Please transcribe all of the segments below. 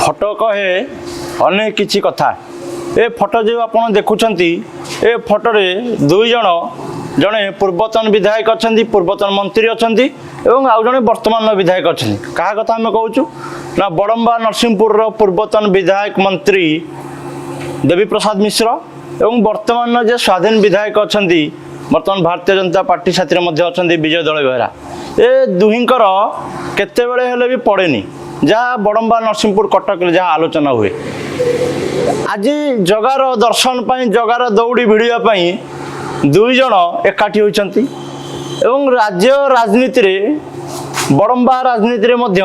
फटो कहे अनेक किछि कथा। ए फटो जो आप देखुं ए फटोरे दुई जन जड़े पूर्वतन विधायक अच्छा पूर्वतन मंत्री अच्छा और आउ जड़े वर्तमान विधायक अच्छा क्या कथा आम कहूँ ना बड़म्बा नरसिंहपुर पूर्वतन विधायक मंत्री देवी प्रसाद मिश्र और वर्तमान जे स्वाधीन विधायक अच्छा बर्तमान भारतीय जनता पार्टी साथी अच्छा विजय दल बेहरा ए दुहींकर केते बेले हेले भी पड़ेनी जहाँ बड़म्बा नरसिंहपुर कटक जहाँ आलोचना हुए आज जगार दर्शन पाई जगार दौड़ी भिड़ापी दुई जन एकाठी होती एवं राज्य राजनीति रे बड़म्बा राजनीति रे मध्य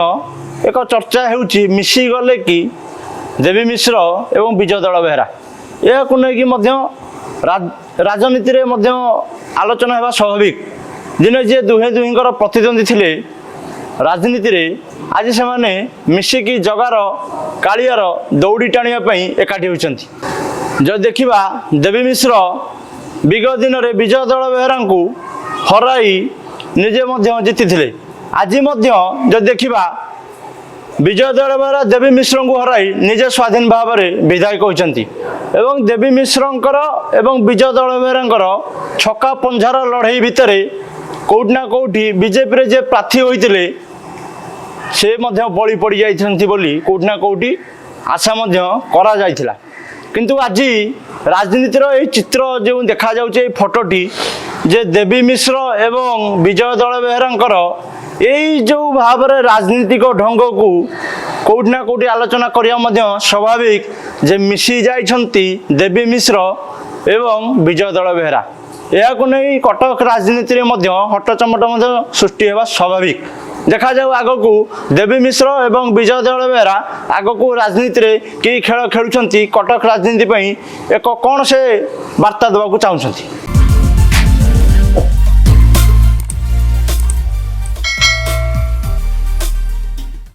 एक चर्चा होउची मिसी गले कि देवी मिश्र एवं विजय दल बेहरा यह राजनीति रे मध्य आलोचना हेबा स्वाभाविक दिन जे दुहे दुहींकर प्रतिद्वंदी थिले राजनीति रे आज से माने मिसिकी जगार कालियार दौड़ी टाणिया पई एकाठी होइछंती। जो देखिबा देवी मिश्र विगत दिन रे विजय दल बेहरा को हराई निजे मध्य जीति आज मध्य जो देखिबा विजय दल बेहरा देवी मिश्र को हराई निजे स्वाधीन भाव में विधायक होइछंती एवं देवी मिश्रंकर एवं विजय दल बेहरांकर छक्का पंझार लड़ाई भितर कोउठ ना कोउठी बीजेपी रे जे प्रार्थी होइतिले से मध्य बलि पड़ जाइछंती बोली कोउठ ना कोउठी आशा मध्य करा जाइथिला किंतु आज राजनीतिर ये चित्र जो देखा जाउछे फोटोटी जे देवी मिश्र एवं विजय दल बेहरांकर यही जो भाव में राजनीतिक ढंग को कोउठ ना कोउठी आलोचना करिया मध्य स्वाभाविक जे मिसी जाइछंती देवी मिश्र एवं विजय दल बेहरा यह को नहीं कटक राजनीति रे मध्य हटचमट सृष्टि होगा स्वाभाविक देखा जाऊ आग को देवी मिश्र एवं विजय दल बेहरा आग को राजनीति रे कि खेल खेलुंट कटक राजनीति एक कौन से वार्ता देवा चाहते।